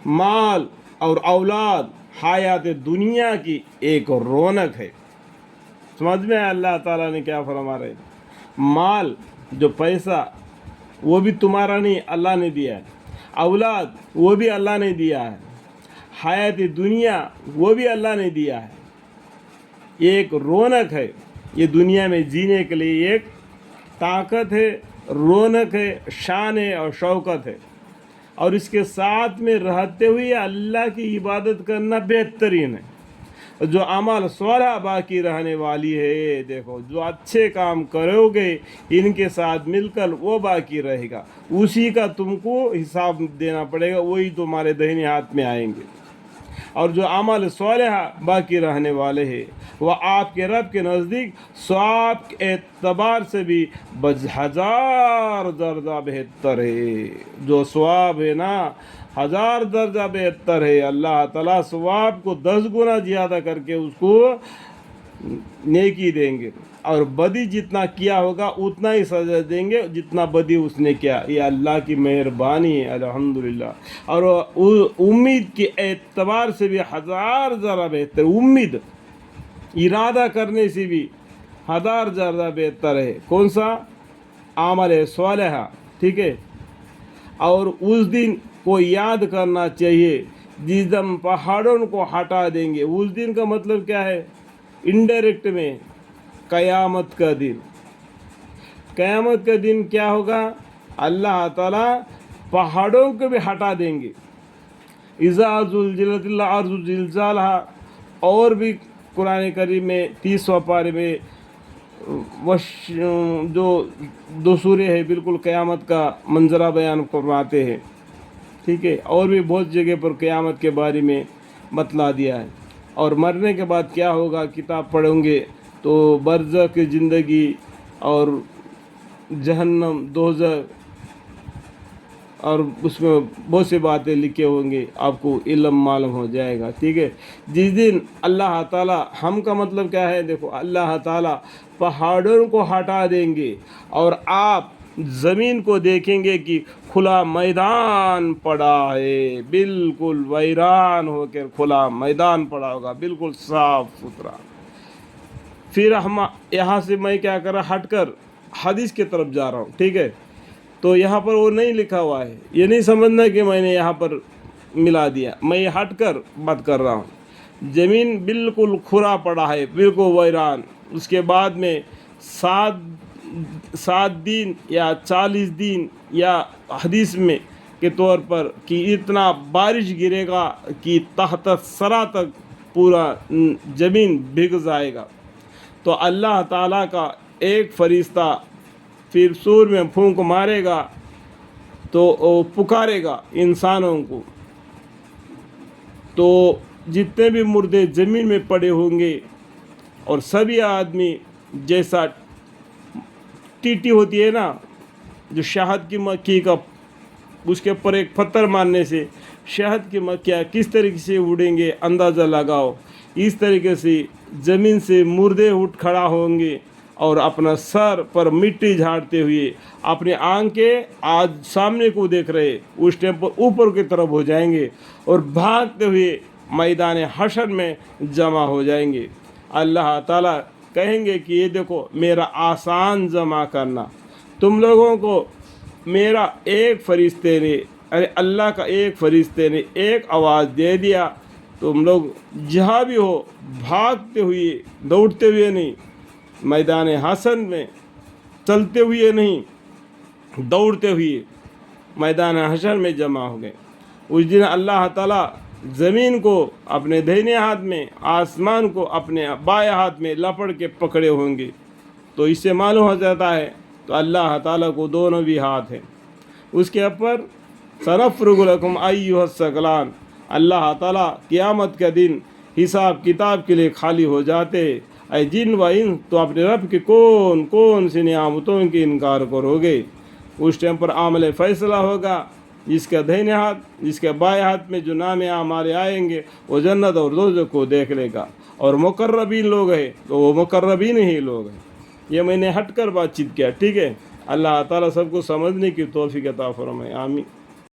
माल और औलाद हयात दुनिया की एक रौनक है। समझ में आया अल्लाह ताला ने क्या फरमा रहे? माल जो पैसा वो भी तुम्हारा नहीं, अल्लाह ने दिया है। औलाद वो भी अल्लाह ने दिया है। हयात दुनिया वो भी अल्लाह ने दिया है। ये एक रौनक है, ये दुनिया में जीने के लिए एक ताकत है, रौनक है, शान है और शौकत है। और इसके साथ में रहते हुए अल्लाह की इबादत करना बेहतरीन है। जो अमल स्वाला बाकी रहने वाली है, देखो जो अच्छे काम करोगे इनके साथ मिलकर वो बाकी रहेगा, उसी का तुमको हिसाब देना पड़ेगा, वही तुम्हारे दाहिने हाथ में आएंगे। और जो अमल स्वालिह बाकी रहने वाले हैं वह आपके रब के नज़दीक सवाब के एतबार से भी हजार दर्जा बेहतर है। जो सवाब है ना, 1000 दर्जा बेहतर है। अल्लाह ताला सवाब को 10 गुना ज़्यादा करके उसको नेकी देंगे, और बदी जितना किया होगा उतना ही सजा देंगे जितना बदी उसने किया। ये अल्लाह की मेहरबानी है, अल्हम्दुलिल्लाह। और उम्मीद के एतबार से भी 1000 ज़रा बेहतर, उम्मीद इरादा करने से भी 1000 ज़रा बेहतर है। कौन सा? आमल स्वालिह, ठीक है। और उस दिन को याद करना चाहिए जिस दिन पहाड़ों को हटा देंगे। उस दिन का मतलब क्या है? इनडायरेक्ट में क़यामत का दिन। क़यामत का दिन क्या होगा? अल्लाह ताला पहाड़ों को भी हटा देंगे। इज़ा ज़ुलज़िलतिल अर्ज़ु ज़िलज़ालहा, और भी कुरान करीम में 30वां पारे में जो 2 सूरे है बिल्कुल क़यामत का मंजरा बयान करवाते हैं, ठीक है। और भी बहुत जगह पर क़यामत के बारे में बतला दिया है। और मरने के बाद क्या होगा, किताब पढ़ोगे तो बरज़ख की ज़िंदगी और जहन्नम, दोज़ख, और उसमें बहुत सी बातें लिखे होंगे, आपको इल्म मालूम हो जाएगा, ठीक है। जिस दिन अल्लाह ताला, हम का मतलब क्या है, देखो अल्लाह ताला पहाड़ों को हटा देंगे और आप ज़मीन को देखेंगे कि खुला मैदान पड़ा है, बिल्कुल वीरान होकर खुला मैदान पड़ा होगा, बिल्कुल साफ सुथरा। फिर हम यहाँ से मैं क्या कर रहा, हटकर हदीस की तरफ जा रहा हूँ, ठीक है। तो यहाँ पर वो नहीं लिखा हुआ है, ये नहीं समझना कि मैंने यहाँ पर मिला दिया, मैं हटकर बात कर रहा हूँ। ज़मीन बिल्कुल खुला पड़ा है, बिल्कुल वीरान। उसके बाद में 7 दिन या 40 दिन या हदीस में के तौर पर कि इतना बारिश गिरेगा कि तहत सरा तक पूरा ज़मीन भीग जाएगा। तो अल्लाह ताला का एक फरिश्ता फिर सूर में फूंक मारेगा तो वो पुकारेगा इंसानों को। तो जितने भी मुर्दे ज़मीन में पड़े होंगे और सभी आदमी, जैसा टीटी होती है ना, जो शहद की मक्खी का, उसके ऊपर एक पत्थर मारने से शहद की मक्खियाँ किस तरीके से उड़ेंगे अंदाज़ा लगाओ। इस तरीके से ज़मीन से मुर्दे उठ खड़ा होंगे और अपना सर पर मिट्टी झाड़ते हुए अपने आंखें आज सामने को देख रहे उस टाइम पर ऊपर की तरफ हो जाएंगे और भागते हुए मैदान हशर में जमा हो जाएंगे। अल्लाह ताला कहेंगे कि ये देखो मेरा आसान जमा करना, तुम लोगों को मेरा एक फरिश्ते ने, अरे अल्लाह का एक फरिश्ते ने एक आवाज़ दे दिया, तुम लोग जहाँ भी हो भागते हुए, दौड़ते हुए नहीं, मैदान हसन में चलते हुए नहीं, दौड़ते हुए मैदान हशर में जमा हो गए। उस दिन अल्लाह ताला ज़मीन को अपने दाहिने हाथ में, आसमान को अपने बाएं हाथ में लपड़ के पकड़े होंगे। तो इससे मालूम हो जाता है तो अल्लाह ताला को दोनों भी हाथ हैं। उसके ऊपर सनफ़्रुगु लकुम अय्युहस्सक़लान, अल्लाह ताला क़यामत का दिन हिसाब किताब के लिए खाली हो जाते हैं। ऐ जिन व इंस, तो अपने रब के कौन कौन सी नियामतों की इनकार करोगे। उस टाइम पर आमल फ़ैसला होगा, जिसका दाहिने हाथ, जिसके बाएं हाथ में जो नाम हमारे आएंगे वो जन्नत और दोज़ख को देख लेगा, और मुक़र्रबीन लोग हैं तो वो मुक़र्रबीन ही लोग हैं। ये मैंने हटकर बातचीत किया, ठीक है। अल्लाह ताला सबको समझने की तौफ़ीक़ अता फ़रमाए, आमीन।